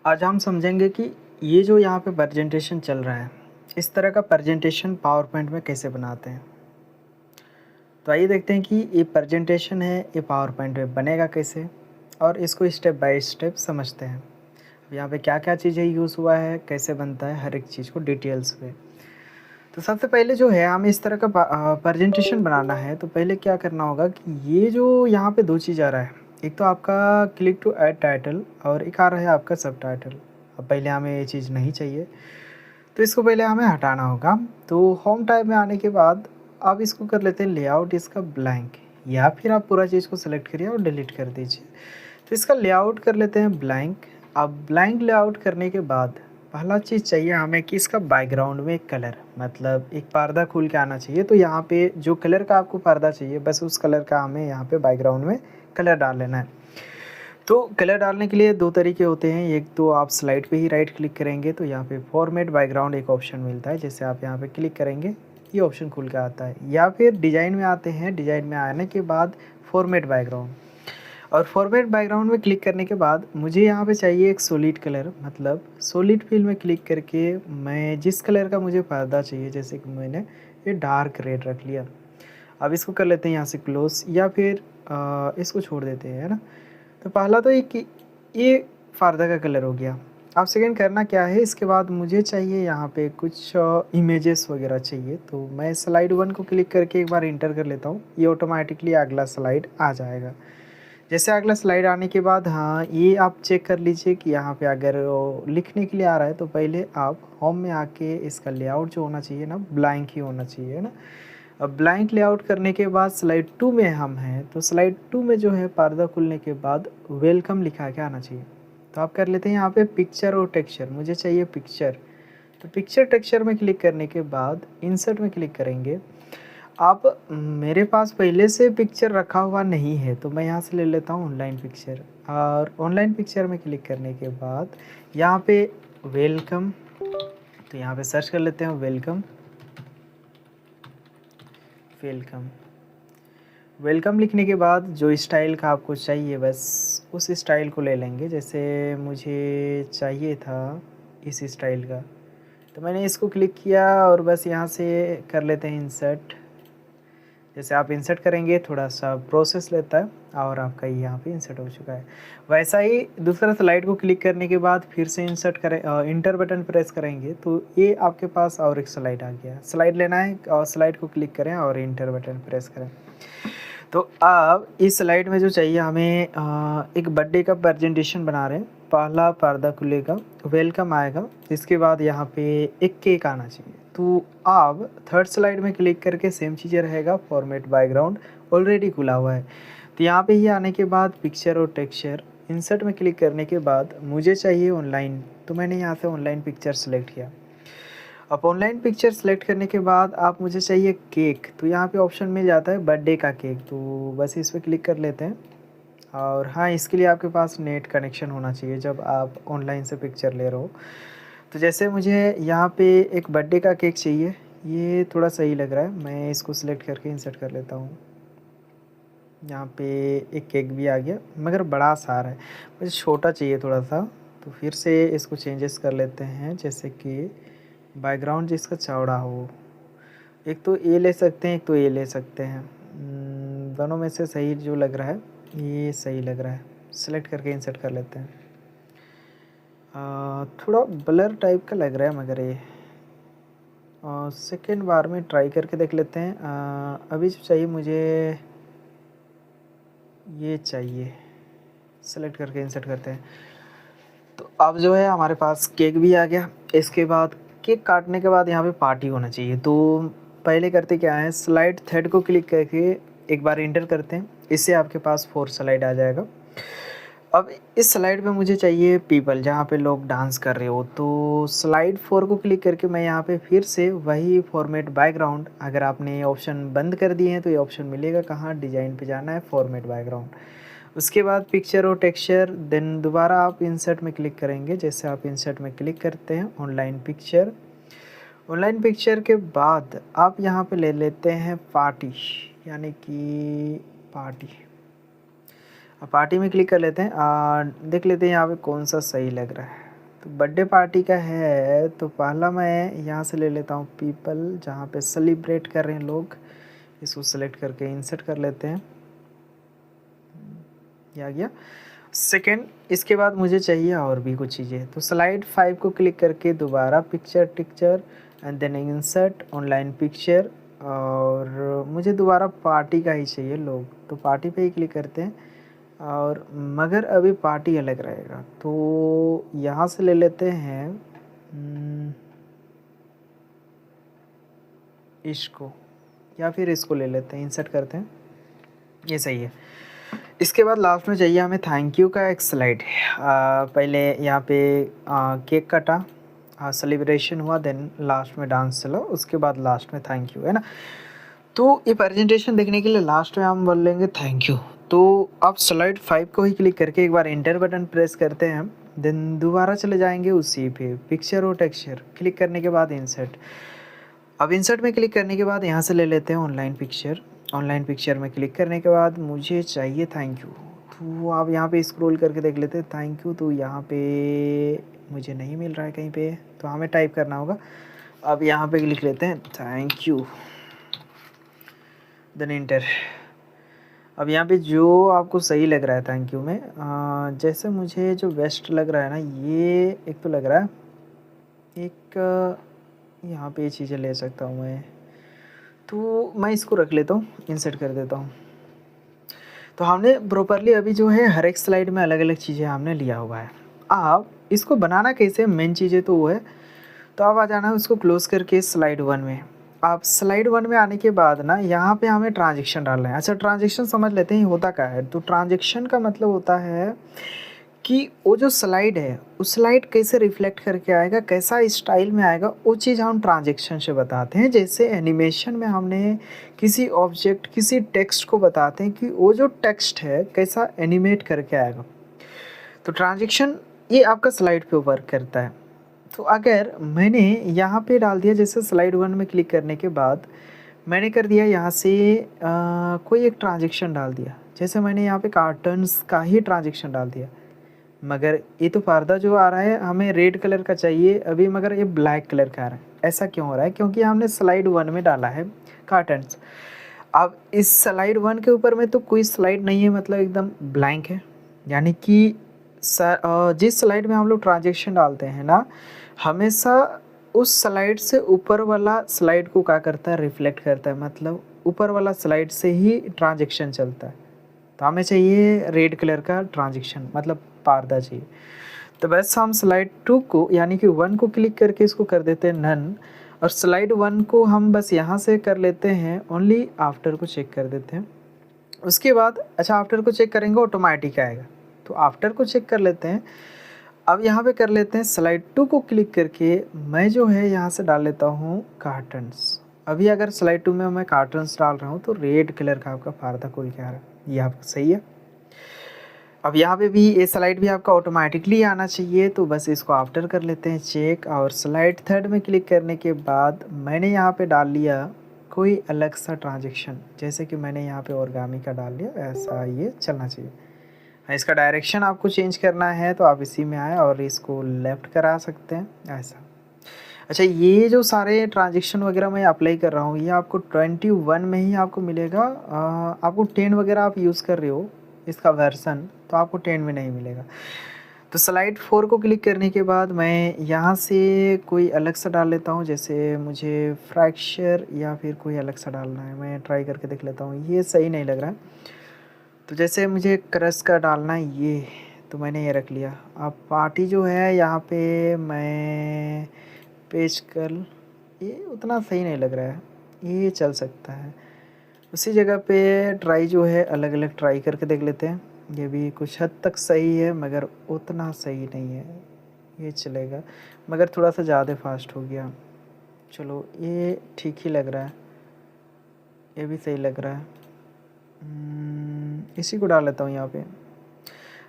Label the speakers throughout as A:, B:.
A: आज हम समझेंगे कि ये जो यहाँ पे प्रेजेंटेशन चल रहा है, इस तरह का प्रेजेंटेशन पावर पॉइंट में कैसे बनाते हैं। तो आइए देखते हैं कि ये प्रेजेंटेशन है, ये पावर पॉइंट में बनेगा कैसे और इसको स्टेप बाय स्टेप समझते हैं। अब यहाँ पे क्या-क्या चीज़ें यूज़ हुआ है, कैसे बनता है, हर एक चीज़ को डिटेल्स में। तो सबसे पहले जो है हमें इस तरह का प्रेजेंटेशन बनाना है, तो पहले क्या करना होगा कि ये जो यहाँ पे 2 चीज़ आ रहा है, एक तो आपका क्लिक टू ऐड टाइटल और एक आ रहा है आपका सबटाइटल। अब पहले हमें ये चीज़ नहीं चाहिए, तो इसको पहले हमें हटाना होगा। तो होम टैब में आने के बाद आप इसको कर लेते हैं लेआउट इसका ब्लैंक, या फिर आप पूरा चीज़ को सेलेक्ट करिए और डिलीट कर दीजिए। तो इसका लेआउट कर लेते हैं ब्लैंक। अब ब्लैंक लेआउट करने के बाद पहला चीज़ चाहिए हमें कि इसका बैकग्राउंड में एक कलर, मतलब एक पर्दा खुल के आना चाहिए। तो यहाँ पे जो कलर का आपको पर्दा चाहिए, बस उस कलर का हमें यहाँ पे बैकग्राउंड में कलर डाल लेना है। तो कलर डालने के लिए 2 तरीके होते हैं। एक तो आप स्लाइड पे ही राइट क्लिक करेंगे तो यहाँ पे फॉर्मेट बैकग्राउंड एक ऑप्शन मिलता है, जैसे आप यहाँ पे क्लिक करेंगे ये ऑप्शन खुल के आता है। या फिर डिज़ाइन में आते हैं, डिज़ाइन में आने के बाद फॉर्मेट बैकग्राउंड, और फॉर्मेट बैकग्राउंड में क्लिक करने के बाद मुझे यहाँ पे चाहिए एक सॉलिड कलर, मतलब सॉलिड फिल में क्लिक करके मैं जिस कलर का मुझे पर्दा चाहिए, जैसे कि मैंने ये डार्क रेड रख लिया। अब इसको कर लेते हैं यहाँ से क्लोज, या फिर इसको छोड़ देते हैं, है ना। तो पहला तो ये पर्दा का कलर हो गया। अब सेकंड करना क्या है, इसके बाद मुझे चाहिए यहाँ पे कुछ इमेजेस वगैरह चाहिए। तो मैं स्लाइड 1 को क्लिक करके एक बार इंटर कर लेता हूँ, ये ऑटोमेटिकली अगला स्लाइड आ जाएगा। जैसे अगला स्लाइड आने के बाद हाँ, ये आप चेक कर लीजिए कि यहाँ पे अगर वो लिखने के लिए आ रहा है तो पहले आप होम में आके इसका लेआउट जो होना चाहिए ना, ब्लैंक ही होना चाहिए, है ना। अब ब्लैंक लेआउट करने के बाद स्लाइड 2 में हम हैं, तो स्लाइड 2 में जो है पर्दा खुलने के बाद वेलकम लिखा के आना चाहिए। तो आप कर लेते हैं यहाँ पे पिक्चर और टेक्सचर, मुझे चाहिए पिक्चर। तो पिक्चर टेक्सचर में क्लिक करने के बाद इंसर्ट में क्लिक करेंगे। आप मेरे पास पहले से पिक्चर रखा हुआ नहीं है, तो मैं यहाँ से ले लेता हूँ ऑनलाइन पिक्चर, और ऑनलाइन पिक्चर में क्लिक करने के बाद यहाँ पे वेलकम, तो यहाँ पे सर्च कर लेते हैं वेलकम। वेलकम वेलकम लिखने के बाद जो स्टाइल का आपको चाहिए बस उस स्टाइल को ले लेंगे। जैसे मुझे चाहिए था इस स्टाइल का, तो मैंने इसको क्लिक किया और बस यहाँ से कर लेते हैं इंसर्ट। जैसे आप इंसर्ट करेंगे थोड़ा सा प्रोसेस लेता है, और आपका यहाँ पे इंसर्ट हो चुका है। वैसा ही दूसरा स्लाइड को क्लिक करने के बाद फिर से इंसर्ट करें, इंटर बटन प्रेस करेंगे तो ये आपके पास और एक स्लाइड आ गया। स्लाइड लेना है और स्लाइड को क्लिक करें और इंटर बटन प्रेस करें। तो अब इस स्लाइड में जो चाहिए हमें एक बर्थडे का प्रेजेंटेशन बना रहे हैं। पहला पर्दा खुलेगा, वेलकम आएगा, इसके बाद यहाँ पे एक केक आना चाहिए। तो अब थर्ड स्लाइड में क्लिक करके सेम चीज़ें रहेगा, फॉर्मेट बैकग्राउंड ऑलरेडी खुला हुआ है। तो यहाँ पे ही आने के बाद पिक्चर और टेक्सचर, इंसर्ट में क्लिक करने के बाद मुझे चाहिए ऑनलाइन, तो मैंने यहाँ से ऑनलाइन पिक्चर सेलेक्ट किया। अब ऑनलाइन पिक्चर सेलेक्ट करने के बाद आप मुझे चाहिए केक, तो यहाँ पे ऑप्शन मिल जाता है बर्थडे का केक, तो बस इस पर क्लिक कर लेते हैं। और हाँ, इसके लिए आपके पास नेट कनेक्शन होना चाहिए जब आप ऑनलाइन से पिक्चर ले रहे हो। तो जैसे मुझे यहाँ पे एक बर्थडे का केक चाहिए, ये थोड़ा सही लग रहा है, मैं इसको सिलेक्ट करके इंसर्ट कर लेता हूँ। यहाँ पे एक केक भी आ गया, मगर बड़ा सा आ रहा है, मुझे छोटा चाहिए थोड़ा सा। तो फिर से इसको चेंजेस कर लेते हैं, जैसे कि बैकग्राउंड जिसका चौड़ा हो। एक तो ये ले सकते हैं, एक तो ये ले सकते हैं। दोनों में से सही जो लग रहा है ये सही लग रहा है, सेलेक्ट करके इंसर्ट कर लेते हैं। थोड़ा ब्लर टाइप का लग रहा है, मगर ये सेकेंड बार में ट्राई करके देख लेते हैं। अभी जो चाहिए मुझे ये चाहिए, सेलेक्ट करके इंसर्ट करते हैं। तो अब जो है हमारे पास केक भी आ गया। इसके बाद केक काटने के बाद यहाँ पे पार्टी होना चाहिए। तो पहले करते क्या है, स्लाइड थर्ड को क्लिक करके एक बार इंटर करते हैं, इससे आपके पास 4 स्लाइड आ जाएगा। अब इस स्लाइड में मुझे चाहिए पीपल, जहाँ पे लोग डांस कर रहे हो। तो स्लाइड 4 को क्लिक करके मैं यहाँ पे फिर से वही फॉर्मेट बैकग्राउंड, अगर आपने ऑप्शन बंद कर दिए हैं तो ये ऑप्शन मिलेगा कहाँ, डिज़ाइन पे जाना है, फॉर्मेट बैकग्राउंड। उसके बाद पिक्चर और टेक्सचर, देन दोबारा आप इंसर्ट में क्लिक करेंगे। जैसे आप इंसर्ट में क्लिक करते हैं ऑनलाइन पिक्चर, ऑनलाइन पिक्चर के बाद आप यहाँ पे ले लेते हैं पार्टी, यानी कि पार्टी। अब पार्टी में क्लिक कर लेते हैं, देख लेते हैं यहाँ पे कौन सा सही लग रहा है। तो बर्थडे पार्टी का है तो पहला मैं यहाँ से ले लेता हूँ पीपल, जहाँ पे सेलिब्रेट कर रहे हैं लोग, इसको सेलेक्ट करके इंसर्ट कर लेते हैं, ये आ गया। सेकेंड, इसके बाद मुझे चाहिए और भी कुछ चीज़ें, तो स्लाइड 5 को क्लिक करके दोबारा पिक्चर टिक्चर and then insert online picture, और मुझे दोबारा पार्टी का ही चाहिए लोग, तो पार्टी पे ही क्लिक करते हैं, और मगर अभी पार्टी अलग रहेगा, तो यहाँ से ले लेते हैं इसको, या फिर इसको ले लेते हैं, इंसर्ट करते हैं, ये सही है। इसके बाद लास्ट में चाहिए हमें थैंक यू का एक स्लाइड। पहले यहाँ पे केक कटा, सेलिब्रेशन हुआ, देन लास्ट में डांस चला, उसके बाद लास्ट में थैंक यू, है ना। तो ये प्रेजेंटेशन देखने के लिए लास्ट में हम बोल लेंगे थैंक यू। तो आप स्लाइड 5 को ही क्लिक करके एक बार एंटर बटन प्रेस करते हैं, देन दोबारा चले जाएंगे उसी पे पिक्चर और टेक्सचर, क्लिक करने के बाद इंसर्ट। अब इंसर्ट में क्लिक करने के बाद यहाँ से ले लेते हैं ऑनलाइन पिक्चर। ऑनलाइन पिक्चर में क्लिक करने के बाद मुझे चाहिए थैंक यू, तो आप यहाँ पे स्क्रॉल करके देख लेते हैं थैंक यू, तो यहाँ पे मुझे नहीं मिल रहा है कहीं पे, तो हमें टाइप करना होगा। अब यहाँ पे लिख लेते हैं थैंक यू, देन इंटर। अब यहाँ पे जो आपको सही लग रहा है थैंक यू में, जैसे मुझे जो बेस्ट लग रहा है ना, ये एक तो लग रहा है, एक यहाँ पे ये चीज़ें ले सकता हूँ मैं, तो मैं इसको रख लेता हूँ, इंसर्ट कर देता हूँ। तो हमने प्रॉपरली अभी जो है हर एक स्लाइड में अलग अलग चीज़ें हमने लिया हुआ है। आप इसको बनाना कैसे, मेन चीज़ें तो वो है, तो आप आ जाना है उसको क्लोज करके स्लाइड 1 में। आप स्लाइड 1 में आने के बाद ना यहाँ पे हमें ट्रांजेक्शन डालना है। अच्छा, ट्रांजेक्शन समझ लेते हैं होता क्या है। तो ट्रांजेक्शन का मतलब होता है कि वो जो स्लाइड है, उस स्लाइड कैसे रिफ्लेक्ट करके आएगा, कैसा स्टाइल में आएगा, वो चीज़ हम ट्रांजेक्शन से बताते हैं। जैसे एनिमेशन में हमने किसी ऑब्जेक्ट, किसी टेक्स्ट को बताते हैं कि वो जो टेक्स्ट है कैसा एनिमेट करके आएगा, तो ट्रांजेक्शन ये आपका स्लाइड पे वर्क करता है। तो अगर मैंने यहाँ पे डाल दिया, जैसे स्लाइड 1 में क्लिक करने के बाद मैंने कर दिया यहाँ से कोई एक ट्रांजेक्शन डाल दिया, जैसे मैंने यहाँ पे कार्टन्स का ही ट्रांजेक्शन डाल दिया, मगर ये तो पर्दा जो आ रहा है हमें रेड कलर का चाहिए अभी, मगर ये ब्लैक कलर का आ रहा है। ऐसा क्यों हो रहा है, क्योंकि हमने स्लाइड 1 में डाला है कार्टन्स। अब इस स्लाइड 1 के ऊपर में तो कोई स्लाइड नहीं है, मतलब एकदम ब्लैंक है, यानी कि जिस स्लाइड में हम लोग ट्रांजेक्शन डालते हैं ना, हमेशा उस स्लाइड से ऊपर वाला स्लाइड को क्या करता है, रिफ्लेक्ट करता है, मतलब ऊपर वाला स्लाइड से ही ट्रांजेक्शन चलता है। तो हमें चाहिए रेड कलर का ट्रांजेक्शन, मतलब पर्दा चाहिए। तो बस हम स्लाइड 2 को यानी कि 1 को क्लिक करके इसको कर देते हैं नन, और स्लाइड 1 को हम बस यहाँ से कर लेते हैं ओनली आफ्टर को चेक कर देते हैं। उसके बाद अच्छा, आफ्टर को चेक करेंगे ऑटोमेटिक आएगा, तो आफ्टर को चेक कर लेते हैं। अब यहाँ पे कर लेते हैं स्लाइड 2 को क्लिक करके मैं जो है यहाँ से डाल लेता हूँ कार्टन्स। अभी अगर स्लाइड 2 में मैं कार्टन्स डाल रहा हूँ तो रेड कलर का आपका पर्दा खुल के आ रहा है, ये आपका सही है। अब यहाँ पे भी ये स्लाइड भी आपका ऑटोमेटिकली आना चाहिए, तो बस इसको आफ्टर कर लेते हैं चेक, और स्लाइड 3 में क्लिक करने के बाद मैंने यहाँ पे डाल लिया कोई अलग सा ट्रांजेक्शन, जैसे कि मैंने यहाँ पे ओरिगामी का डाल लिया, ऐसा ये चलना चाहिए। इसका डायरेक्शन आपको चेंज करना है तो आप इसी में आए और इसको लेफ़्ट करा सकते हैं ऐसा। अच्छा, ये जो सारे ट्रांजेक्शन वगैरह मैं अप्लाई कर रहा हूँ, ये आपको 21 में ही आपको मिलेगा। आपको 10 वगैरह आप यूज़ कर रहे हो इसका वर्सन, तो आपको 10 में नहीं मिलेगा। तो स्लाइड 4 को क्लिक करने के बाद मैं यहाँ से कोई अलग सा डाल लेता हूँ, जैसे मुझे फ्रैक्चर या फिर कोई अलग सा डालना है, मैं ट्राई करके देख लेता हूँ, ये सही नहीं लग रहा है। तो जैसे मुझे क्रश का डालना है ये, तो मैंने ये रख लिया। अब पार्टी जो है यहाँ पे मैं पेज कर, ये उतना सही नहीं लग रहा है, ये चल सकता है। उसी जगह पे ट्राई जो है अलग अलग ट्राई करके देख लेते हैं, ये भी कुछ हद तक सही है मगर उतना सही नहीं है, ये चलेगा मगर थोड़ा सा ज़्यादा फास्ट हो गया। चलो ये ठीक ही लग रहा है, ये भी सही लग रहा है। इसी को डाल लेता हूँ यहाँ पे।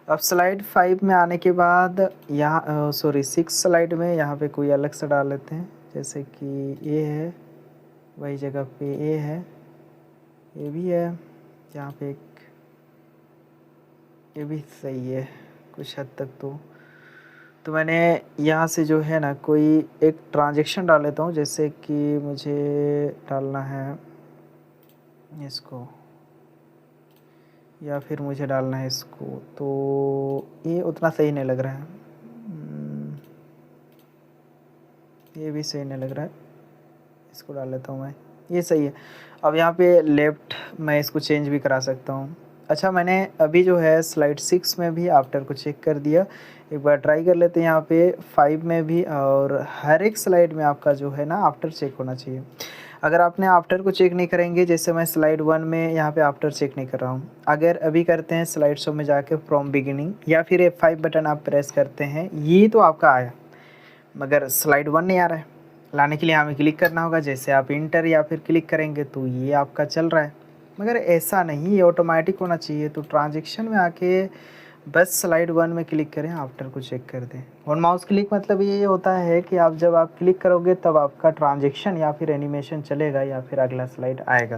A: अब स्लाइड 5 में आने के बाद यहाँ सॉरी 6 स्लाइड में यहाँ पे कोई अलग सा डाल लेते हैं, जैसे कि ये है वही जगह पे ये है, ये भी है, यहाँ पे एक ये भी सही है कुछ हद तक। तो तो मैंने यहाँ से जो है ना कोई एक ट्रांजेक्शन डाल लेता हूँ, जैसे कि मुझे डालना है इसको या फिर मुझे डालना है इसको, तो ये उतना सही नहीं लग रहा है। ये भी सही नहीं लग रहा है, इसको डाल लेता हूँ मैं, ये सही है। अब यहाँ पे लेफ़्ट मैं इसको चेंज भी करा सकता हूँ। अच्छा, मैंने अभी जो है स्लाइड 6 में भी आफ्टर को चेक कर दिया। एक बार ट्राई कर लेते हैं यहाँ पे 5 में भी, और हर एक स्लाइड में आपका जो है ना आफ्टर चेक होना चाहिए। अगर आपने आफ्टर को चेक नहीं करेंगे, जैसे मैं स्लाइड 1 में यहाँ पे आफ्टर चेक नहीं कर रहा हूँ, अगर अभी करते हैं स्लाइड शो में जाके फ्रॉम बिगिनिंग या फिर F5 बटन आप प्रेस करते हैं, ये तो आपका आया, मगर स्लाइड 1 नहीं आ रहा है। लाने के लिए हमें क्लिक करना होगा, जैसे आप इंटर या फिर क्लिक करेंगे तो ये आपका चल रहा है, मगर ऐसा नहीं, ये ऑटोमेटिक होना चाहिए। तो ट्रांजेक्शन में आके बस स्लाइड 1 में क्लिक करें, आफ्टर को चेक कर दें। और माउस क्लिक मतलब ये होता है कि आप जब आप क्लिक करोगे तब आपका ट्रांजेक्शन या फिर एनिमेशन चलेगा या फिर अगला स्लाइड आएगा।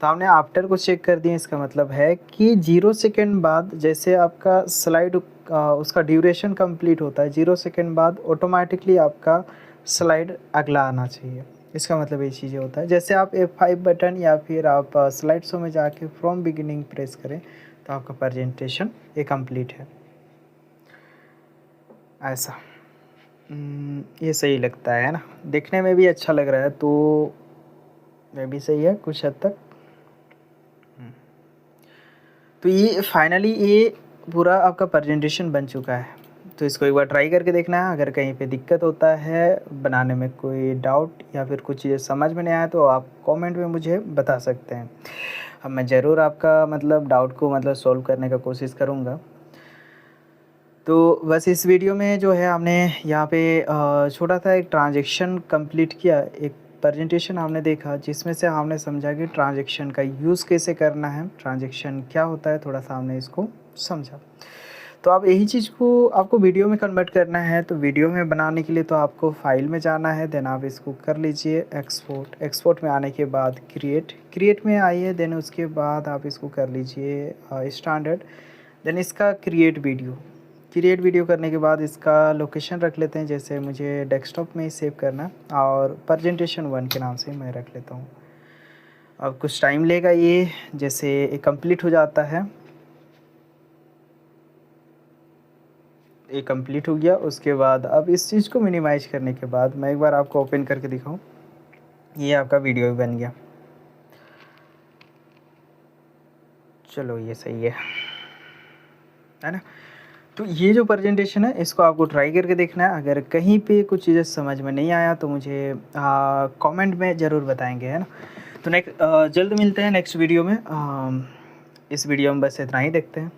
A: तो हमने आफ्टर को चेक कर दिया, इसका मतलब है कि 0 सेकेंड बाद जैसे आपका स्लाइड उसका ड्यूरेशन कंप्लीट होता है, 0 सेकेंड बाद ऑटोमेटिकली आपका स्लाइड अगला आना चाहिए। इसका मतलब ये चीज़ें होता है, जैसे आप F5 बटन या फिर आप स्लाइड शो में जाके फ्रॉम बिगिनिंग प्रेस करें तो आपका प्रेजेंटेशन ये कंप्लीट है, ऐसा। ये सही लगता है ना, देखने में भी अच्छा लग रहा है, तो ये भी सही है कुछ हद तक। तो ये फाइनली ये पूरा आपका प्रेजेंटेशन बन चुका है। तो इसको एक बार ट्राई करके देखना है, अगर कहीं पे दिक्कत होता है बनाने में, कोई डाउट या फिर कुछ चीज़ें समझ में नहीं आया तो आप कमेंट में मुझे बता सकते हैं। अब मैं ज़रूर आपका मतलब डाउट को मतलब सॉल्व करने का कोशिश करूँगा। तो बस इस वीडियो में जो है हमने यहाँ पे छोटा सा एक ट्रांजेक्शन कंप्लीट किया, एक प्रेजेंटेशन हमने देखा जिसमें से हमने समझा कि ट्रांजेक्शन का यूज़ कैसे करना है, ट्रांजेक्शन क्या होता है, थोड़ा सा हमने इसको समझा। तो आप यही चीज़ को आपको वीडियो में कन्वर्ट करना है, तो वीडियो में बनाने के लिए तो आपको फाइल में जाना है, देन आप इसको कर लीजिए एक्सपोर्ट। एक्सपोर्ट में आने के बाद क्रिएट में आइए, देन उसके बाद आप इसको कर लीजिए स्टैंडर्ड, देन इसका क्रिएट वीडियो करने के बाद इसका लोकेशन रख लेते हैं, जैसे मुझे डेस्कटॉप में ही सेव करना, और प्रेजेंटेशन 1 के नाम से मैं रख लेता हूँ। अब कुछ टाइम लेगा ये, जैसे कंप्लीट हो जाता है, ये कंप्लीट हो गया। उसके बाद अब इस चीज़ को मिनिमाइज़ करने के बाद मैं एक बार आपको ओपन करके दिखाऊं, ये आपका वीडियो भी बन गया। चलो ये सही है ना। तो ये जो प्रेजेंटेशन है इसको आपको ट्राई करके देखना है। अगर कहीं पे कुछ चीज़ें समझ में नहीं आया तो मुझे कमेंट में ज़रूर बताएंगे, है ना। तो जल्द मिलते हैं नेक्स्ट वीडियो में। इस वीडियो में बस इतना ही, देखते हैं।